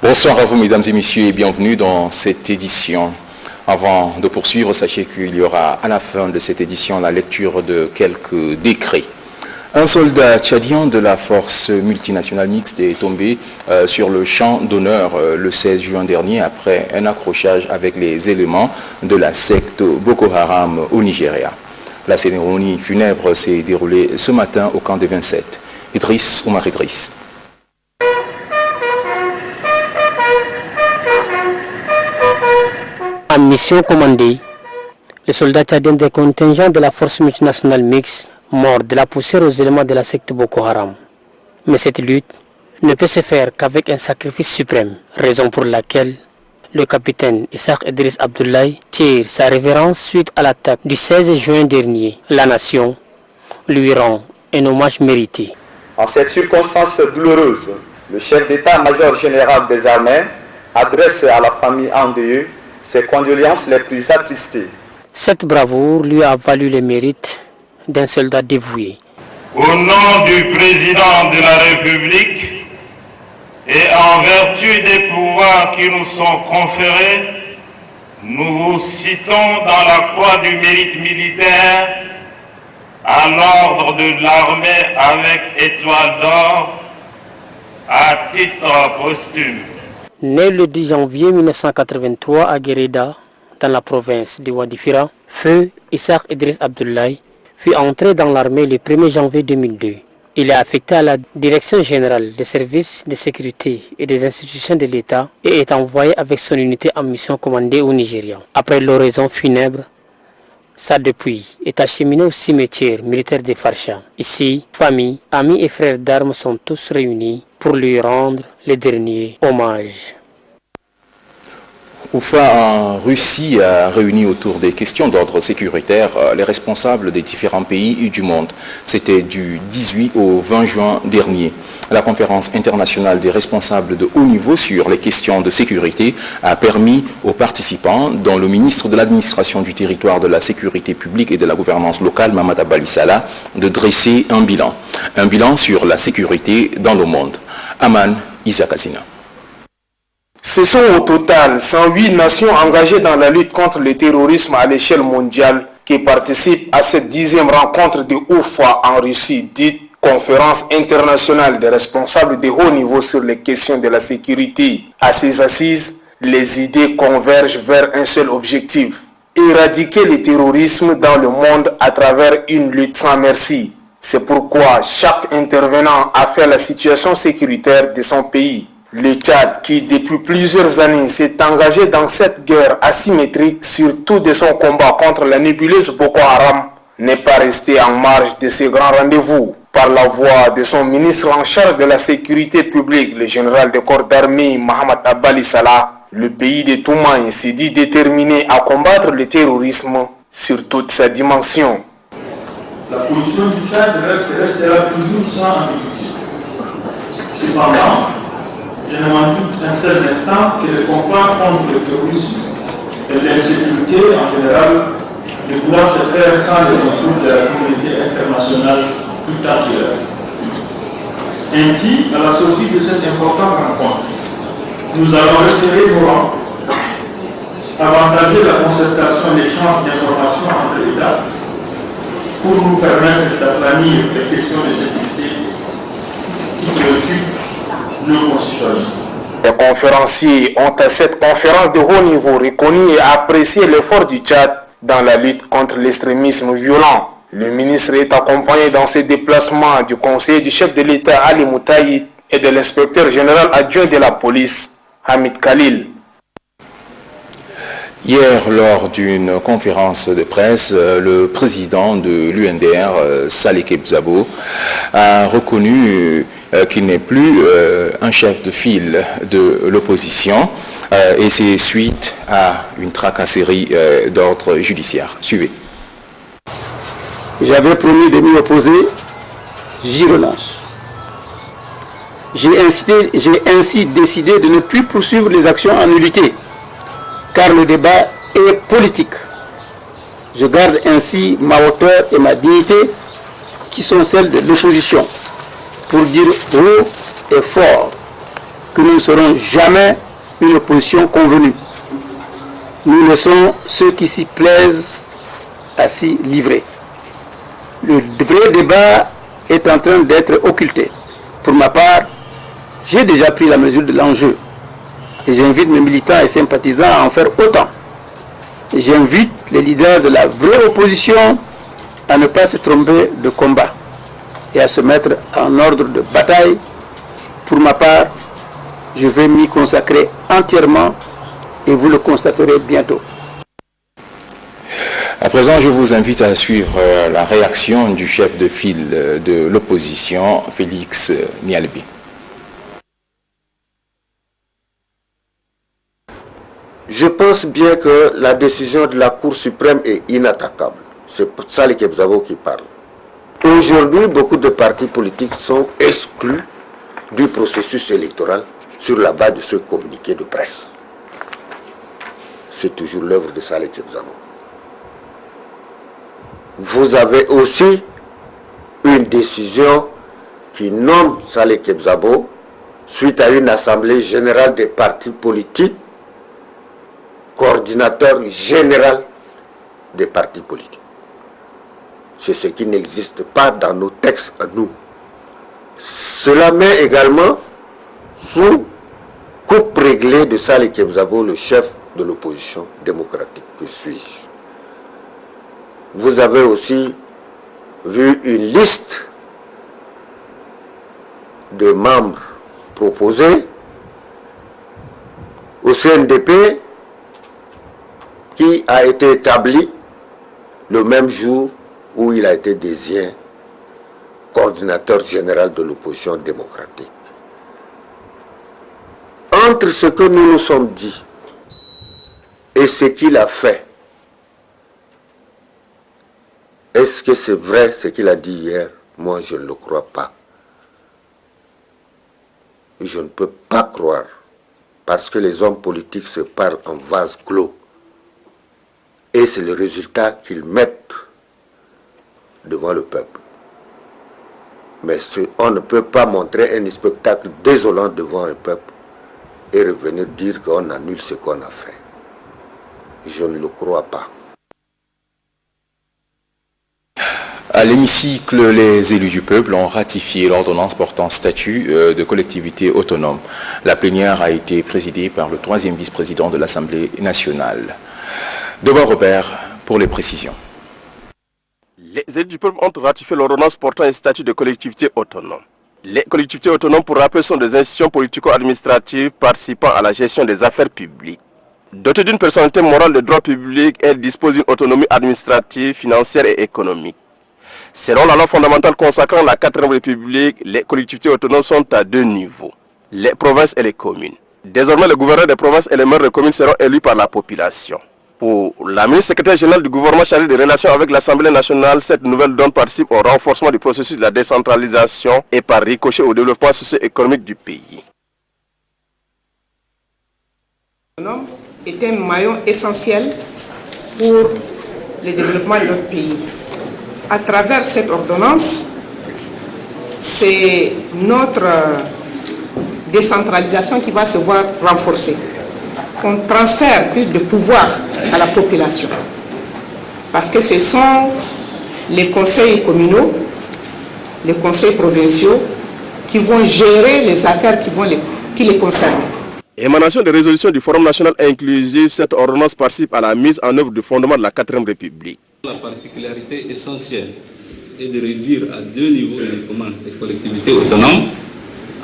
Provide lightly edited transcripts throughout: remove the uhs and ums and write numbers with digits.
Bonsoir à vous mesdames et messieurs et bienvenue dans cette édition. Avant de poursuivre, sachez qu'il y aura à la fin de cette édition la lecture de quelques décrets. Un soldat tchadien de la force multinationale mixte est tombé sur le champ d'honneur le 16 juin dernier après un accrochage avec les éléments de la secte Boko Haram au Nigeria. La cérémonie funèbre s'est déroulée ce matin au camp des 27. Idriss Oumar Idriss. En mission commandée, les soldats tchadiens des contingents de la force multinationale mixte mordent de la poussière aux éléments de la secte Boko Haram. Mais cette lutte ne peut se faire qu'avec un sacrifice suprême, raison pour laquelle le capitaine Issaq Idriss Abdoulaye tire sa révérence suite à l'attaque du 16 juin dernier. La nation lui rend un hommage mérité. En cette circonstance douloureuse, le chef d'état-major général des armées adresse à la famille endeuillée ses condoléances les plus attristées. Cette bravoure lui a valu le mérite d'un soldat dévoué. Au nom du président de la République et en vertu des pouvoirs qui nous sont conférés, nous vous citons dans la croix du mérite militaire à l'ordre de l'armée avec étoile d'or à titre posthume. Né le 10 janvier 1983 à Guérida, dans la province de Wadifira, feu Issaq Idriss Abdoulaye fut entré dans l'armée le 1er janvier 2002. Il est affecté à la Direction générale des services de sécurité et des institutions de l'État et est envoyé avec son unité en mission commandée au Nigeria. Après l'oraison funèbre, sa dépouille est acheminée au cimetière militaire de Farsha. Ici, famille, amis et frères d'armes sont tous réunis pour lui rendre les derniers hommages. Oufa en Russie a réuni autour des questions d'ordre sécuritaire les responsables des différents pays du monde. C'était du 18 au 20 juin dernier. La conférence internationale des responsables de haut niveau sur les questions de sécurité a permis aux participants, dont le ministre de l'administration du territoire, de la sécurité publique et de la gouvernance locale, Mamad Abali Salah, de dresser un bilan. Un bilan sur la sécurité dans le monde. Aman Isakazina. Ce sont au total 108 nations engagées dans la lutte contre le terrorisme à l'échelle mondiale qui participent à cette 10e rencontre de Oufa en Russie, dite Conférence internationale des responsables de haut niveau sur les questions de la sécurité. À ces assises, les idées convergent vers un seul objectif: éradiquer le terrorisme dans le monde à travers une lutte sans merci. C'est pourquoi chaque intervenant a fait la situation sécuritaire de son pays. Le Tchad, qui depuis plusieurs années s'est engagé dans cette guerre asymétrique, surtout de son combat contre la nébuleuse Boko Haram, n'est pas resté en marge de ces grands rendez-vous. Par la voix de son ministre en charge de la sécurité publique, le général de corps d'armée Mamad Abali Salah, le pays de Toumaï s'est dit déterminé à combattre le terrorisme sur toute sa dimension. La position du Tchad restera toujours sans ambiguïté. Cependant, je ne m'en doute un seul instant que le combat contre le terrorisme et l'insécurité en général ne pourra se faire sans le concours de la communauté internationale tout entière. Ainsi, à la sortie de cette importante rencontre, nous allons resserrer nos rangs, avantager la concertation et l'échange d'informations entre États pour nous permettre d'aplanir les questions de sécurité qui préoccupent nos concitoyens. Les conférenciers ont à cette conférence de haut niveau reconnu et apprécié l'effort du Tchad dans la lutte contre l'extrémisme violent. Le ministre est accompagné dans ses déplacements du conseiller du chef de l'État Ali Moutaïd et de l'inspecteur général adjoint de la police Hamid Khalil. Hier, lors d'une conférence de presse, le président de l'UNDR, Saleh Kebzabo, a reconnu qu'il n'est plus un chef de file de l'opposition et c'est suite à une tracasserie d'ordre judiciaire. Suivez. J'avais promis de m'y opposer, j'y renonce. J'ai ainsi décidé de ne plus poursuivre les actions en nullité, car le débat est politique. Je garde ainsi ma hauteur et ma dignité, qui sont celles de l'opposition, pour dire haut et fort que nous ne serons jamais une opposition convenue. Nous laissons ceux qui s'y plaisent à s'y livrer. Le vrai débat est en train d'être occulté. Pour ma part, j'ai déjà pris la mesure de l'enjeu et j'invite mes militants et sympathisants à en faire autant. Et j'invite les leaders de la vraie opposition à ne pas se tromper de combat et à se mettre en ordre de bataille. Pour ma part, je vais m'y consacrer entièrement et vous le constaterez bientôt. À présent, je vous invite à suivre la réaction du chef de file de l'opposition, Félix Nialbi. Je pense bien que la décision de la Cour suprême est inattaquable. C'est Saleh Kebzabo qui parle. Aujourd'hui, beaucoup de partis politiques sont exclus du processus électoral sur la base de ce communiqué de presse. C'est toujours l'œuvre de Saleh Kebzabo. Vous avez aussi une décision qui nomme Saleh Kebzabo suite à une assemblée générale des partis politiques, coordinateur général des partis politiques. C'est ce qui n'existe pas dans nos textes à nous. Cela met également sous coupe réglée de Saleh Kebzabo, le chef de l'opposition démocratique que suis-je. Vous avez aussi vu une liste de membres proposés au CNDP qui a été établi le même jour où il a été désigné coordinateur général de l'opposition démocratique. Entre ce que nous nous sommes dit et ce qu'il a fait, est-ce que c'est vrai ce qu'il a dit hier? Moi, je ne le crois pas. Je ne peux pas croire, parce que les hommes politiques se parlent en vase clos. Et c'est le résultat qu'ils mettent devant le peuple. Mais on ne peut pas montrer un spectacle désolant devant un peuple et revenir dire qu'on annule ce qu'on a fait. Je ne le crois pas. À l'hémicycle, les élus du peuple ont ratifié l'ordonnance portant statut de collectivité autonome. La plénière a été présidée par le 3e vice-président de l'Assemblée nationale. Devoir Robert pour les précisions. Les élus du peuple ont ratifié l'ordonnance portant un statut de collectivité autonome. Les collectivités autonomes, pour rappel, sont des institutions politico-administratives participant à la gestion des affaires publiques. Dotées d'une personnalité morale de droit public, elles disposent d'une autonomie administrative, financière et économique. Selon la loi fondamentale consacrant la 4e République, les collectivités autonomes sont à 2 niveaux, les provinces et les communes. Désormais, les gouverneurs des provinces et les maires des communes seront élus par la population. Pour la ministre secrétaire générale du gouvernement chargée des relations avec l'Assemblée nationale, cette nouvelle donne participe au renforcement du processus de la décentralisation et par ricochet au développement socio-économique du pays. Est un maillon essentiel pour le développement de notre pays. À travers cette ordonnance, c'est notre décentralisation qui va se voir renforcée. On transfère plus de pouvoir à la population. Parce que ce sont les conseils communaux, les conseils provinciaux qui vont gérer les affaires qui les concernent. Émanation des résolutions du Forum national inclusif, cette ordonnance participe à la mise en œuvre du fondement de la 4e République. La particularité essentielle est de réduire à 2 niveaux uniquement les collectivités autonomes,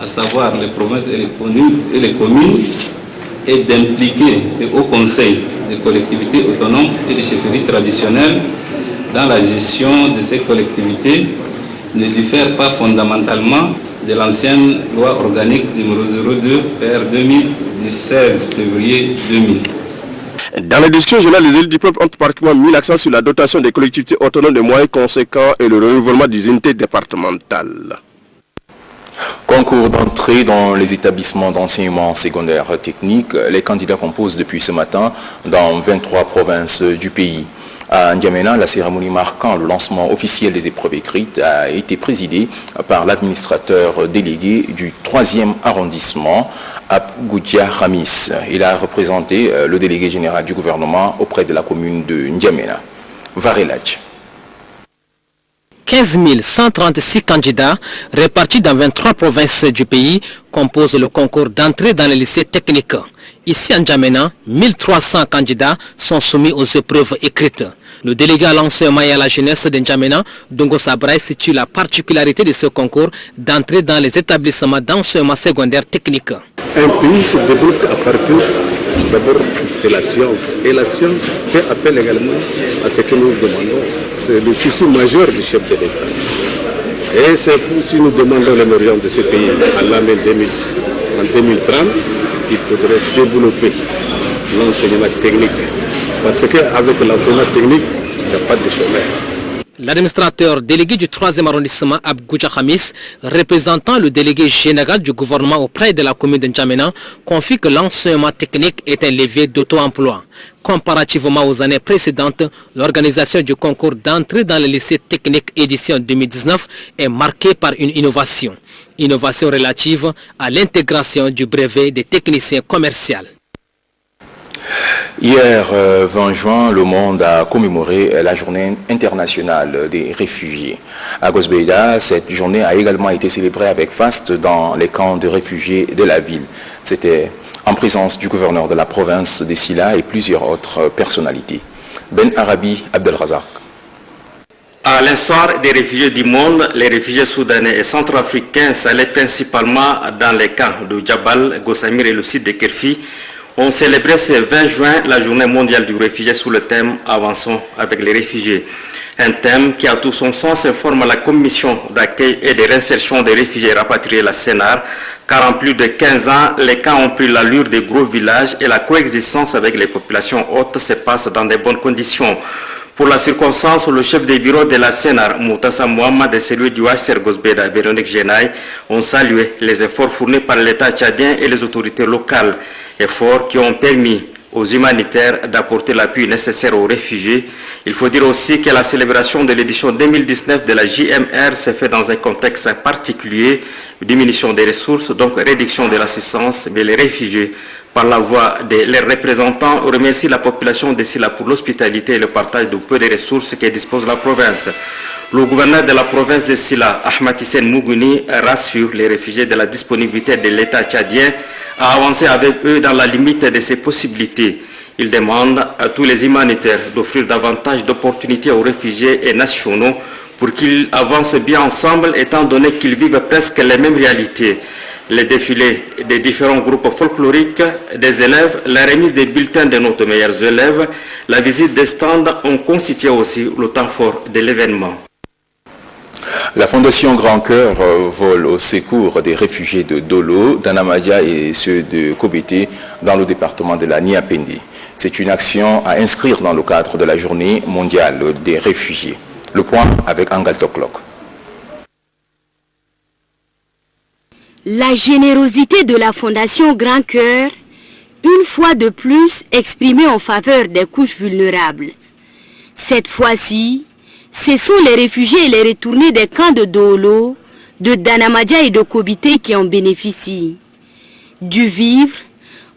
à savoir les provinces et les communes, et d'impliquer les hauts conseils des collectivités autonomes et des chefferies traditionnelles dans la gestion de ces collectivités ne diffère pas fondamentalement de l'ancienne loi organique numéro 02 PR 2000 du 16 février 2000. Dans les discussions générales, les élus du peuple ont particulièrement mis l'accent sur la dotation des collectivités autonomes de moyens conséquents et le renouvellement des unités départementales. Concours d'entrée dans les établissements d'enseignement secondaire technique. Les candidats composent depuis ce matin dans 23 provinces du pays. À N'Djamena, la cérémonie marquant le lancement officiel des épreuves écrites a été présidée par l'administrateur délégué du 3e arrondissement, Abgoudia Khamis. Il a représenté le délégué général du gouvernement auprès de la commune de N'Djamena. Varelaj. 15 136 candidats répartis dans 23 provinces du pays composent le concours d'entrée dans les lycées techniques. Ici à N'Djamena, 1300 candidats sont soumis aux épreuves écrites. Le délégué à l'enseignement et à la jeunesse de N'Djamena, Dongo Sabray, situe la particularité de ce concours d'entrée dans les établissements d'enseignement secondaire technique. Un pays se développe à partir d'abord de la science. Et la science fait appel également à ce que nous demandons. C'est le souci majeur du chef de l'État. Et c'est pour si nous demandons l'émergence de ce pays en l'année 2030, il faudrait développer l'enseignement technique. Parce qu'avec l'enseignement technique, il n'y a pas de chômage. L'administrateur délégué du 3e arrondissement, Abgoudia Khamis, représentant le délégué général du gouvernement auprès de la commune de N'Djamena, confie que l'enseignement technique est un levier d'auto-emploi. Comparativement aux années précédentes, l'organisation du concours d'entrée dans les lycées techniques édition 2019 est marquée par une innovation. Innovation relative à l'intégration du brevet des techniciens commerciaux. Hier 20 juin, le monde a commémoré la journée internationale des réfugiés. À Gosbeida, cette journée a également été célébrée avec faste dans les camps de réfugiés de la ville. C'était en présence du gouverneur de la province de Silla et plusieurs autres personnalités. Ben Arabi Abdelrazak. À l'instar des réfugiés du monde, les réfugiés soudanais et centrafricains s'allaient principalement dans les camps de Djabal, Gossamir et le site de Kerfi, ont célébré ce 20 juin la journée mondiale du réfugié sous le thème « Avançons avec les réfugiés ». Un thème qui a tout son sens informe la commission d'accueil et de réinsertion des réfugiés rapatriés, la CENAR, car en plus de 15 ans, les camps ont pris l'allure des gros villages et la coexistence avec les populations hautes se passe dans de bonnes conditions. Pour la circonstance, le chef des bureaux de la CENAR, Moutassa Mohamed, et celui du HCR Gosbeda, Véronique Genaï, ont salué les efforts fournis par l'État tchadien et les autorités locales. Efforts qui ont permis aux humanitaires d'apporter l'appui nécessaire aux réfugiés. Il faut dire aussi que la célébration de l'édition 2019 de la JMR s'est faite dans un contexte particulier, diminution des ressources, donc réduction de l'assistance, mais les réfugiés, par la voix de leurs représentants, remercient la population de Silla pour l'hospitalité et le partage de peu de ressources que dispose la province. Le gouverneur de la province de Silla, Ahmad Hissène Mougouni, rassure les réfugiés de la disponibilité de l'État tchadien à avancer avec eux dans la limite de ses possibilités. Il demande à tous les humanitaires d'offrir davantage d'opportunités aux réfugiés et nationaux pour qu'ils avancent bien ensemble, étant donné qu'ils vivent presque les mêmes réalités. Les défilés des différents groupes folkloriques des élèves, la remise des bulletins de nos meilleurs élèves, la visite des stands ont constitué aussi le temps fort de l'événement. La Fondation Grand Cœur vole au secours des réfugiés de Dolo, d'Anamadia et ceux de Kobete dans le département de la Niapende. C'est une action à inscrire dans le cadre de la journée mondiale des réfugiés. Le point avec Angal Toklok. La générosité de la Fondation Grand Cœur, une fois de plus exprimée en faveur des couches vulnérables. Cette fois-ci, ce sont les réfugiés et les retournés des camps de Dolo, de Danamadia et de Kobite qui en bénéficient. Du vivre,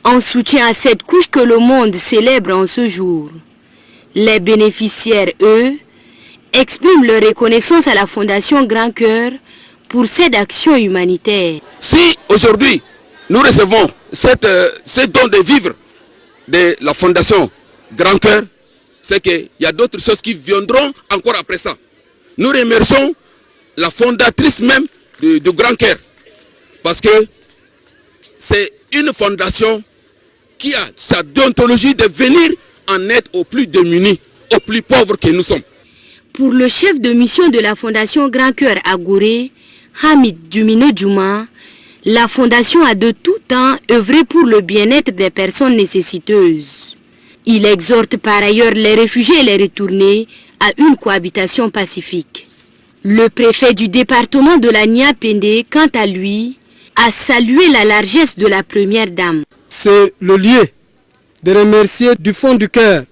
en soutien à cette couche que le monde célèbre en ce jour. Les bénéficiaires, eux, expriment leur reconnaissance à la Fondation Grand Cœur pour cette action humanitaire. Si aujourd'hui nous recevons ce don de vivre de la Fondation Grand Cœur, c'est qu'il y a d'autres choses qui viendront encore après ça. Nous remercions la fondatrice même du Grand Cœur, parce que c'est une fondation qui a sa déontologie de venir en aide aux plus démunis, aux plus pauvres que nous sommes. Pour le chef de mission de la Fondation Grand Cœur à Gouré, Hamid Djumino Djouma, la Fondation a de tout temps œuvré pour le bien-être des personnes nécessiteuses. Il exhorte par ailleurs les réfugiés et les retournés à une cohabitation pacifique. Le préfet du département de la Niapende, quant à lui, a salué la largesse de la première dame. C'est le lieu de remercier du fond du cœur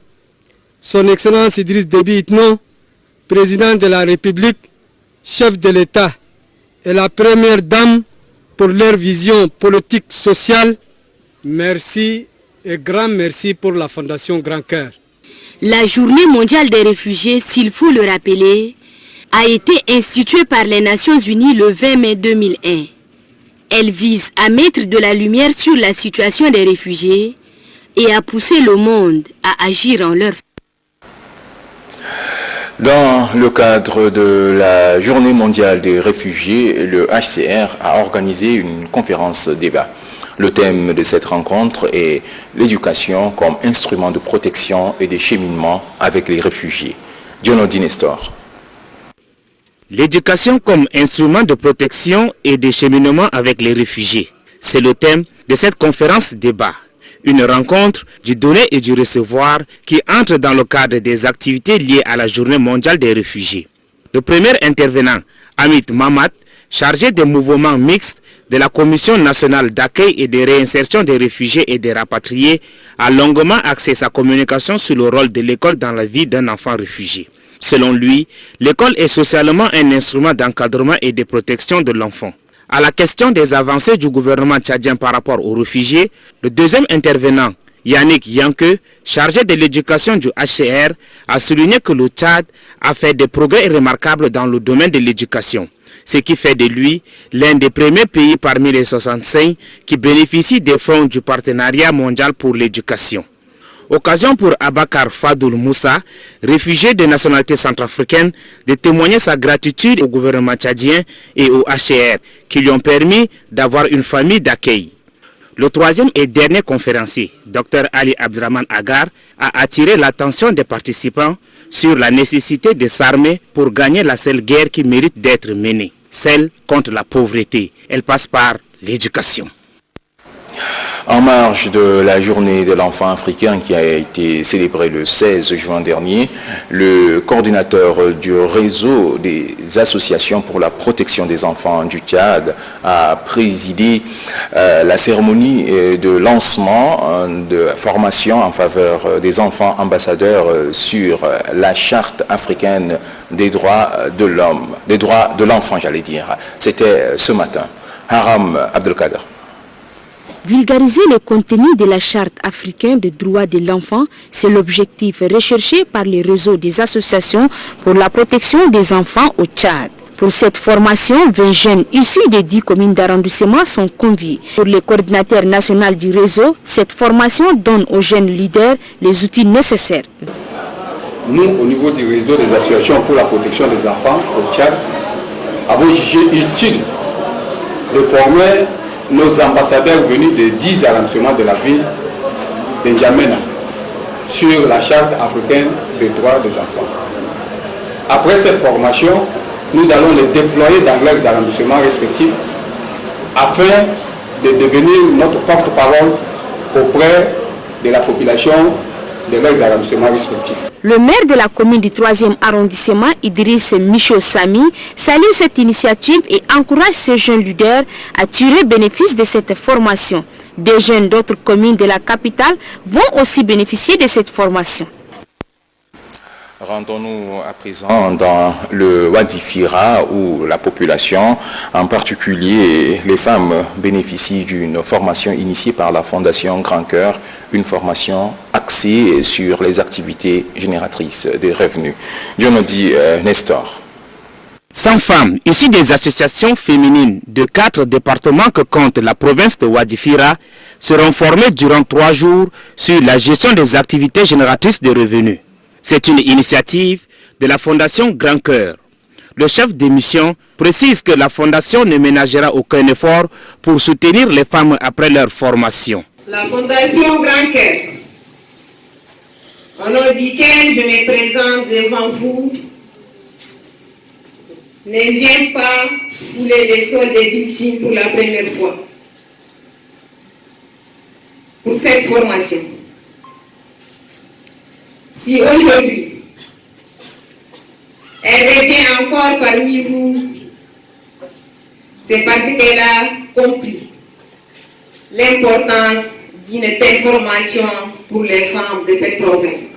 Son Excellence Idriss Déby Itno, président de la République, chef de l'État et la première dame pour leur vision politique sociale. Merci et grand merci pour la Fondation Grand Cœur. La Journée mondiale des réfugiés, s'il faut le rappeler, a été instituée par les Nations Unies le 20 mai 2001. Elle vise à mettre de la lumière sur la situation des réfugiés et à pousser le monde à agir en leur faveur. Dans le cadre de la Journée mondiale des réfugiés, le HCR a organisé une conférence débat. Le thème de cette rencontre est l'éducation comme instrument de protection et de cheminement avec les réfugiés. Dionodi Nestor. L'éducation comme instrument de protection et de cheminement avec les réfugiés. C'est le thème de cette conférence débat. Une rencontre du donner et du recevoir qui entre dans le cadre des activités liées à la Journée mondiale des réfugiés. Le premier intervenant, Amit Mamat, chargé des mouvements mixtes de la Commission nationale d'accueil et de réinsertion des réfugiés et des rapatriés, a longuement axé sa communication sur le rôle de l'école dans la vie d'un enfant réfugié. Selon lui, l'école est socialement un instrument d'encadrement et de protection de l'enfant. À la question des avancées du gouvernement tchadien par rapport aux réfugiés, le deuxième intervenant, Yannick Yanke, chargé de l'éducation du HCR, a souligné que le Tchad a fait des progrès remarquables dans le domaine de l'éducation, ce qui fait de lui l'un des premiers pays parmi les 65 qui bénéficient des fonds du partenariat mondial pour l'éducation. Occasion pour Abakar Fadoul Moussa, réfugié de nationalité centrafricaine, de témoigner sa gratitude au gouvernement tchadien et au HCR qui lui ont permis d'avoir une famille d'accueil. Le troisième et dernier conférencier, Dr Ali Abdraman Agar, a attiré l'attention des participants sur la nécessité de s'armer pour gagner la seule guerre qui mérite d'être menée, celle contre la pauvreté. Elle passe par l'éducation. En marge de la journée de l'enfant africain qui a été célébrée le 16 juin dernier, le coordinateur du réseau des associations pour la protection des enfants du Tchad a présidé la cérémonie de lancement de formation en faveur des enfants ambassadeurs sur la charte africaine des droits de l'homme, des droits de l'enfant, j'allais dire. C'était ce matin. Haram Abdelkader. Vulgariser le contenu de la Charte africaine des droits de l'enfant, c'est l'objectif recherché par le réseau des associations pour la protection des enfants au Tchad. Pour cette formation, 20 jeunes issus des 10 communes d'arrondissement sont conviés. Pour le coordinateur national du réseau, cette formation donne aux jeunes leaders les outils nécessaires. Nous, au niveau du réseau des associations pour la protection des enfants au Tchad, avons jugé utile de former nos ambassadeurs venus des 10 arrondissements de la ville de N'Djamena sur la charte africaine des droits des enfants. Après cette formation, nous allons les déployer dans leurs arrondissements respectifs afin de devenir notre porte-parole auprès de la population de leurs arrondissements respectifs. Le maire de la commune du 3e arrondissement, Idriss Micho Sami, salue cette initiative et encourage ces jeunes leaders à tirer bénéfice de cette formation. Des jeunes d'autres communes de la capitale vont aussi bénéficier de cette formation. Rendons-nous à présent dans le Wadi Fira où la population, en particulier les femmes, bénéficient d'une formation initiée par la Fondation Grand Cœur, une formation axée sur les activités génératrices de revenus. Dieu me dit Nestor. 100 femmes issues des associations féminines de 4 départements que compte la province de Wadi Fira seront formées durant 3 jours sur la gestion des activités génératrices de revenus. C'est une initiative de la Fondation Grand Cœur. Le chef de mission précise que la Fondation ne ménagera aucun effort pour soutenir les femmes après leur formation. La Fondation Grand Cœur, au nom duquel je me présente devant vous, ne vient pas fouler les sols des victimes pour la première fois. Pour cette formation. Si aujourd'hui, elle revient encore parmi vous, c'est parce qu'elle a compris l'importance d'une telle formation pour les femmes de cette province.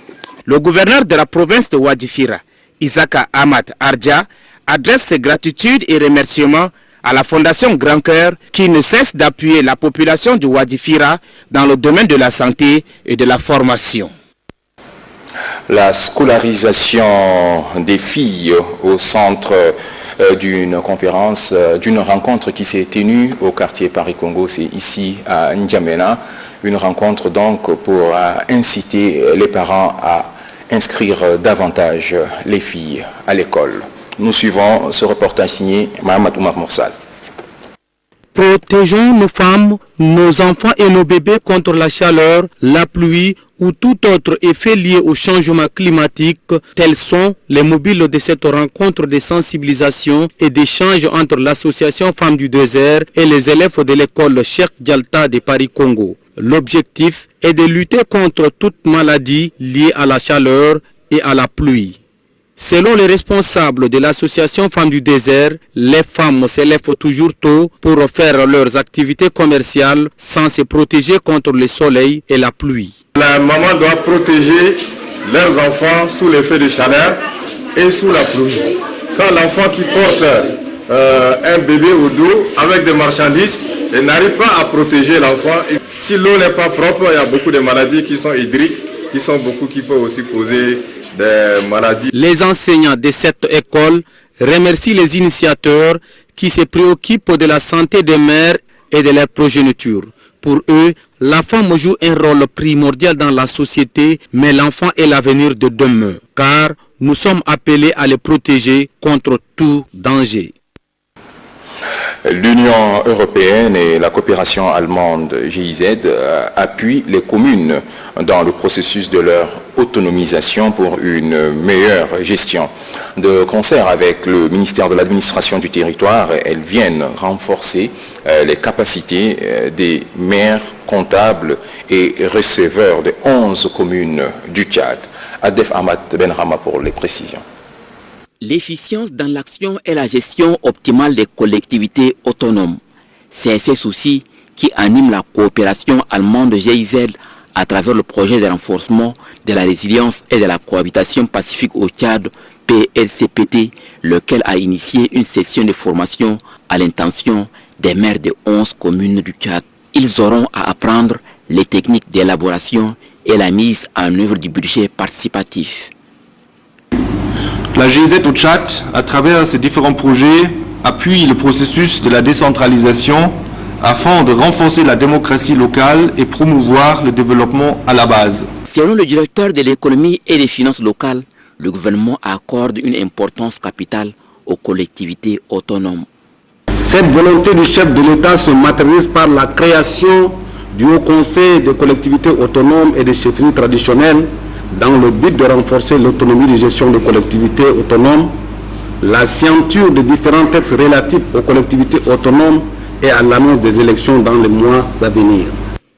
Le gouverneur de la province de Wadifira, Isaka Ahmad Ardja, adresse ses gratitudes et remerciements à la Fondation Grand Cœur qui ne cesse d'appuyer la population du Wadifira dans le domaine de la santé et de la formation. La scolarisation des filles au centre d'une conférence, d'une rencontre qui s'est tenue au quartier Paris-Congo, c'est ici à N'Djamena. Une rencontre donc pour inciter les parents à inscrire davantage les filles à l'école. Nous suivons ce reportage signé Mohamed Oumar Moursal. Protégeons nos femmes, nos enfants et nos bébés contre la chaleur, la pluie ou tout autre effet lié au changement climatique. Tels sont les mobiles de cette rencontre de sensibilisation et d'échange entre l'association Femmes du Désert et les élèves de l'école Cheikh Dialta de Paris-Congo. L'objectif est de lutter contre toute maladie liée à la chaleur et à la pluie. Selon les responsables de l'association Femmes du Désert, les femmes se lèvent toujours tôt pour faire leurs activités commerciales sans se protéger contre le soleil et la pluie. La maman doit protéger leurs enfants sous l'effet de chaleur et sous la pluie. Quand l'enfant qui porte un bébé au dos avec des marchandises, elle n'arrive pas à protéger l'enfant. Si l'eau n'est pas propre, il y a beaucoup de maladies qui sont hydriques, qui peuvent aussi causer des maladies. Les enseignants de cette école remercient les initiateurs qui se préoccupent de la santé des mères et de leur progéniture. Pour eux, la femme joue un rôle primordial dans la société, mais l'enfant est l'avenir de demain, car nous sommes appelés à les protéger contre tout danger. L'Union européenne et la coopération allemande GIZ appuient les communes dans le processus de leur autonomisation pour une meilleure gestion. De concert avec le ministère de l'administration du territoire, elles viennent renforcer les capacités des maires, comptables et receveurs de 11 communes du Tchad. Adef Ahmad Benrama pour les précisions. L'efficience dans l'action et la gestion optimale des collectivités autonomes. C'est ces soucis qui animent la coopération allemande GIZ à travers le projet de renforcement de la résilience et de la cohabitation pacifique au Tchad, PLCPT, lequel a initié une session de formation à l'intention des maires de 11 communes du Tchad. Ils auront à apprendre les techniques d'élaboration et la mise en œuvre du budget participatif. La GIZ au Tchad, à travers ces différents projets, appuie le processus de la décentralisation afin de renforcer la démocratie locale et promouvoir le développement à la base. Selon le directeur de l'économie et des finances locales, le gouvernement accorde une importance capitale aux collectivités autonomes. Cette volonté du chef de l'État se matérialise par la création du Haut Conseil des collectivités autonomes et des chefferies traditionnelles dans le but de renforcer l'autonomie de gestion des collectivités autonomes, la signature de différents textes relatifs aux collectivités autonomes et à l'annonce des élections dans les mois à venir.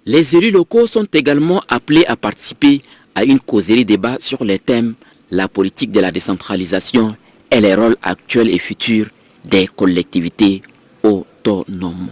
Les élus locaux sont également appelés à participer à une causerie débat sur les thèmes la politique de la décentralisation et les rôles actuels et futurs des collectivités autonomes.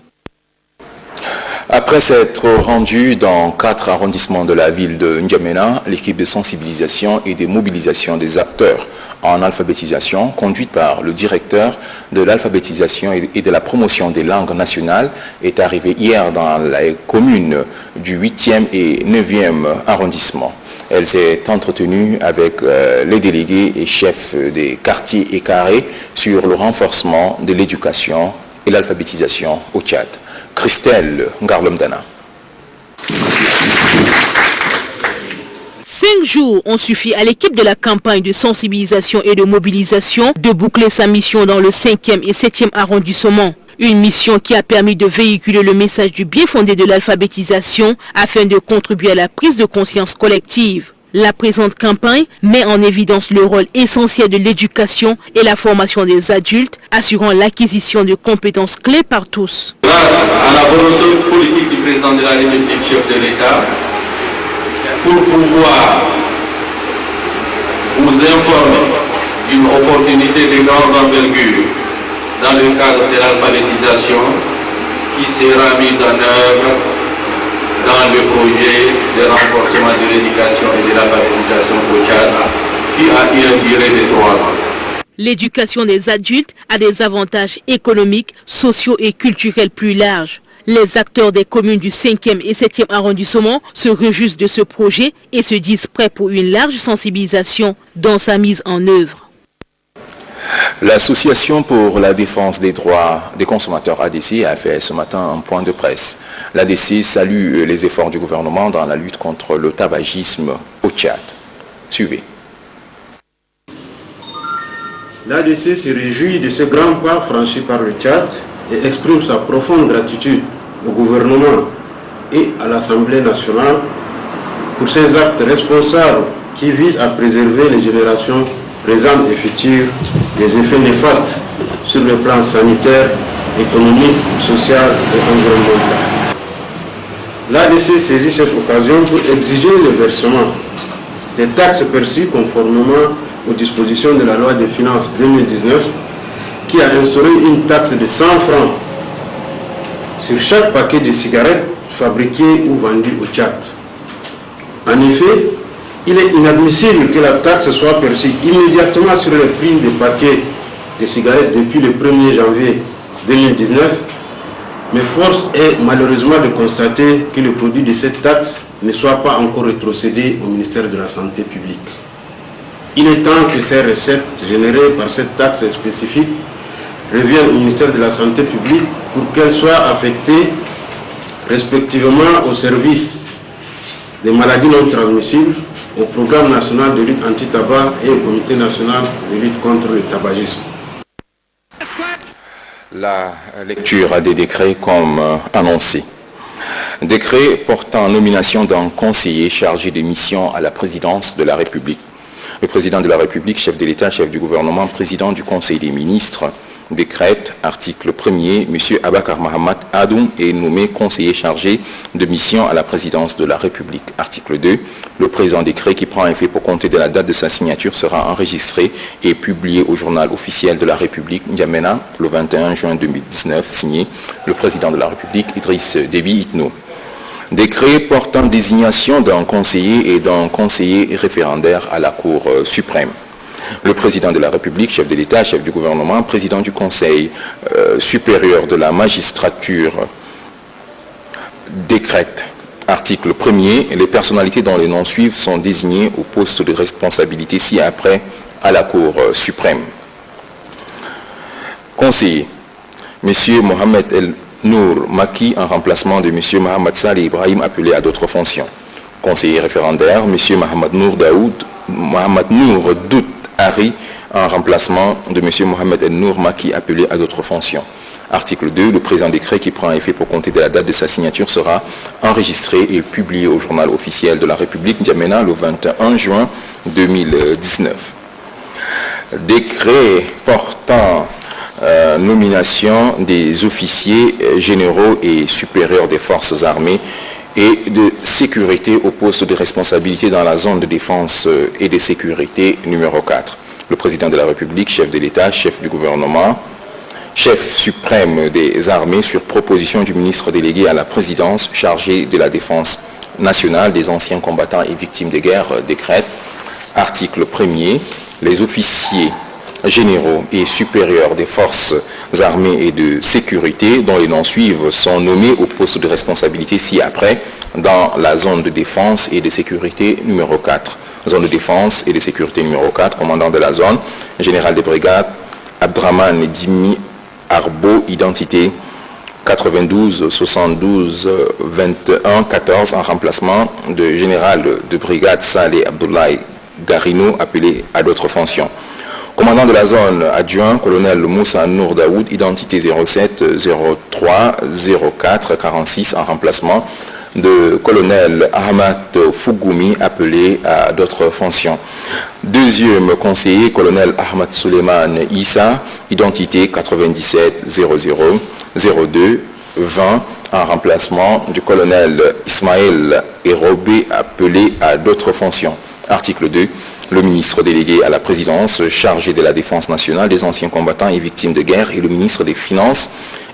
Après s'être rendu dans 4 arrondissements de la ville de N'Djamena, l'équipe de sensibilisation et de mobilisation des acteurs en alphabétisation, conduite par le directeur de l'alphabétisation et de la promotion des langues nationales, est arrivée hier dans les communes du 8e et 9e arrondissement. Elle s'est entretenue avec les délégués et chefs des quartiers et carrés sur le renforcement de l'éducation et l'alphabétisation au Tchad. Christelle Ngarlomdana. 5 jours ont suffi à l'équipe de la campagne de sensibilisation et de mobilisation de boucler sa mission dans le 5e et 7e arrondissement. Une mission qui a permis de véhiculer le message du bien fondé de l'alphabétisation afin de contribuer à la prise de conscience collective. La présente campagne met en évidence le rôle essentiel de l'éducation et la formation des adultes, assurant l'acquisition de compétences clés par tous. Grâce à la volonté politique du président de la République, chef de l'État, pour pouvoir vous informer d'une opportunité de grande envergure dans le cadre de l'alphabétisation qui sera mise en œuvre dans le projet de renforcement de l'éducation et de l'alphabétisation au Tchad, qui a une durée de 3 ans. L'éducation des adultes a des avantages économiques, sociaux et culturels plus larges. Les acteurs des communes du 5e et 7e arrondissement se réjouissent de ce projet et se disent prêts pour une large sensibilisation dans sa mise en œuvre. L'Association pour la défense des droits des consommateurs ADC a fait ce matin un point de presse. L'ADC salue les efforts du gouvernement dans la lutte contre le tabagisme au Tchad. Suivez. L'ADC se réjouit de ce grand pas franchi par le Tchad et exprime sa profonde gratitude au gouvernement et à l'Assemblée nationale pour ces actes responsables qui visent à préserver les générations présentes et futures des effets néfastes sur le plan sanitaire, économique, social et environnemental. L'ADC saisit cette occasion pour exiger le versement des taxes perçues conformément aux dispositions de la loi des finances 2019 qui a instauré une taxe de 100 francs sur chaque paquet de cigarettes fabriquées ou vendues au Tchad. En effet, il est inadmissible que la taxe soit perçue immédiatement sur le prix des paquets de cigarettes depuis le 1er janvier 2019, mais force est malheureusement de constater que le produit de cette taxe ne soit pas encore rétrocédé au ministère de la Santé publique. Il est temps que ces recettes générées par cette taxe spécifique reviennent au ministère de la Santé publique pour qu'elles soient affectées respectivement au service des maladies non transmissibles, au programme national de lutte anti-tabac et au comité national de lutte contre le tabagisme. La lecture des décrets comme annoncé. Décret portant nomination d'un conseiller chargé des missions à la présidence de la République. Le président de la République, chef de l'État, chef du gouvernement, président du Conseil des ministres, décrète, article 1er, M. Abakar Mahamat Adoum est nommé conseiller chargé de mission à la présidence de la République. Article 2, le présent décret qui prend effet pour compter de la date de sa signature sera enregistré et publié au journal officiel de la République, N'Djamena, le 21 juin 2019, signé le président de la République, Idriss Déby Itno. Décret portant désignation d'un conseiller et d'un conseiller référendaire à la Cour suprême. Le président de la République, chef de l'État, chef du gouvernement, président du Conseil supérieur de la magistrature, décrète. Article 1er, les personnalités dont les noms suivent sont désignées au poste de responsabilité ci-après à la Cour suprême. Conseiller, M. Mohamed El Nour Maki en remplacement de M. Mohamed Saleh Ibrahim appelé à d'autres fonctions. Conseiller référendaire, M. Mohamed Nour Dout Hari en remplacement de M. Mohamed El Nour Maki appelé à d'autres fonctions. Article 2, le présent décret qui prend effet pour compter de la date de sa signature sera enregistré et publié au journal officiel de la République N'Djamena le 21 juin 2019. Décret portant nomination des officiers généraux et supérieurs des forces armées et de sécurité au poste de responsabilité dans la zone de défense et de sécurité numéro 4. Le président de la République, chef de l'État, chef du gouvernement, chef suprême des armées sur proposition du ministre délégué à la présidence chargé de la défense nationale des anciens combattants et victimes de guerre décrète. Article 1er, les officiers généraux et supérieurs des forces armées et de sécurité dont les noms suivent sont nommés au poste de responsabilité ci-après dans la zone de défense et de sécurité numéro 4. Zone de défense et de sécurité numéro 4, commandant de la zone, général des brigades, Abdraman Dimi Arbo, identité 92 72 21 14 en remplacement de général de brigade Saleh Abdoulaye Garino appelé à d'autres fonctions. Commandant de la zone adjoint, colonel Moussa Nour Daoud, identité 07 03 04 46 en remplacement de colonel Ahmad Fougoumi appelé à d'autres fonctions. Deuxième conseiller, colonel Ahmad Suleiman Issa, identité 97 00 02 20 en remplacement du colonel Ismaël Erobé appelé à d'autres fonctions. Article 2. Le ministre délégué à la présidence chargé de la défense nationale des anciens combattants et victimes de guerre et le ministre des Finances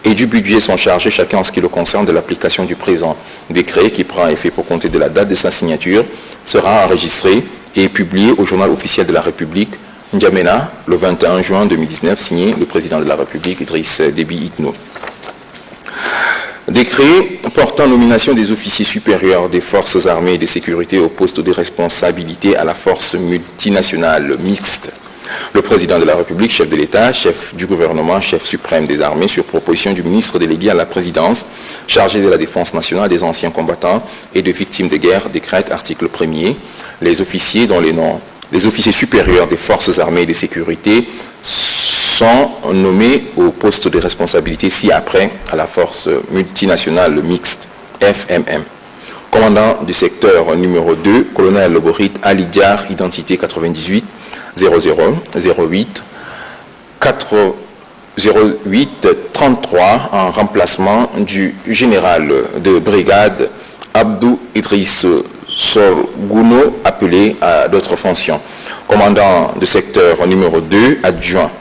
et du budget sont chargés, chacun en ce qui le concerne, de l'application du présent décret qui prend effet pour compter de la date de sa signature, sera enregistré et publié au journal officiel de la République, N'Djamena, le 21 juin 2019, signé le président de la République, Idriss Déby Itno. Décret portant nomination des officiers supérieurs des forces armées et de sécurité au poste de responsabilité à la force multinationale mixte. Le président de la République, chef de l'État, chef du gouvernement, chef suprême des armées, sur proposition du ministre délégué à la présidence, chargé de la défense nationale des anciens combattants et de victimes de guerre, décrète article 1er, les officiers dont les noms, les officiers supérieurs des forces armées et de sécurité sont nommés au poste de responsabilité ci-après à la force multinationale mixte, FMM. Commandant du secteur numéro 2, colonel Borit Ali Diar, identité 98 00 08 08 33 en remplacement du général de brigade Abdou Idriss Sorgouno, appelé à d'autres fonctions. Commandant de secteur numéro 2, adjoint,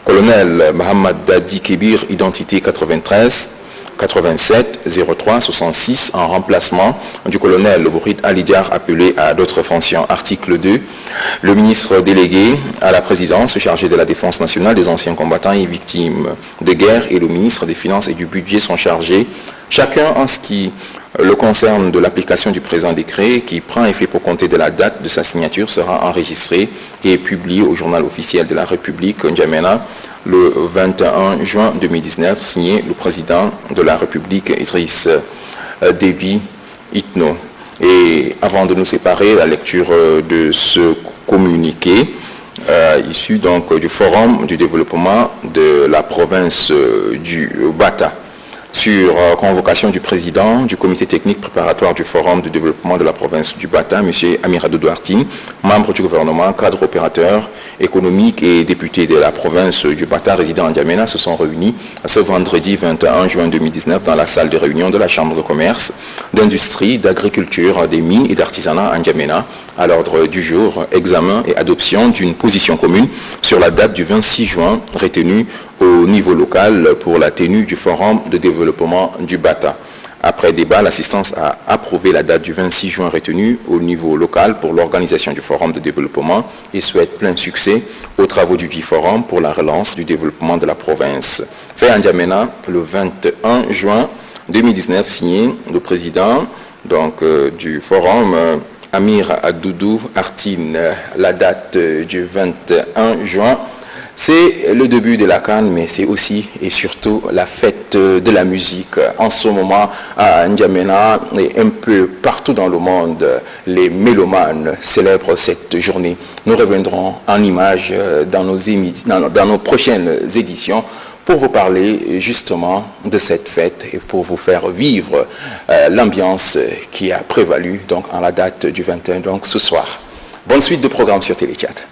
colonel Mohamed Dadi Kébir, identité 93 87 03 66 en remplacement du colonel Borid Alidiar, appelé à d'autres fonctions. Article 2. Le ministre délégué à la présidence chargé de la défense nationale des anciens combattants et victimes de guerre et le ministre des Finances et du Budget sont chargés, chacun en ce qui le concerne, de l'application du présent décret qui prend effet pour compter de la date de sa signature, sera enregistré et publié au journal officiel de la République, N'Djamena, le 21 juin 2019, signé le président de la République, Idriss Déby Itno. Et avant de nous séparer, la lecture de ce communiqué, issu donc du Forum du développement de la province du Bata, sur convocation du président du comité technique préparatoire du Forum de développement de la province du Bata, M. Amiradou Douartine, membre du gouvernement, cadre opérateur économique et député de la province du Bata, résident en N'Djamena, se sont réunis ce vendredi 21 juin 2019 dans la salle de réunion de la Chambre de commerce, d'industrie, d'agriculture, des mines et d'artisanat en N'Djamena. À l'ordre du jour, examen et adoption d'une position commune sur la date du 26 juin retenue au niveau local pour la tenue du Forum de développement du Bata. Après débat, l'assistance a approuvé la date du 26 juin retenue au niveau local pour l'organisation du Forum de développement et souhaite plein succès aux travaux du dit Forum pour la relance du développement de la province. Fait en N'Djamena le 21 juin 2019, signé le président du Forum, Amir Adoudou Artine. La date du 21 juin, c'est le début de la Cannes, mais c'est aussi et surtout la fête de la musique. En ce moment, à N'Djamena et un peu partout dans le monde, les mélomanes célèbrent cette journée. Nous reviendrons en images dans nos prochaines éditions pour vous parler justement de cette fête et pour vous faire vivre l'ambiance qui a prévalu donc en la date du 21, donc ce soir. Bonne suite de programme sur Téléchat.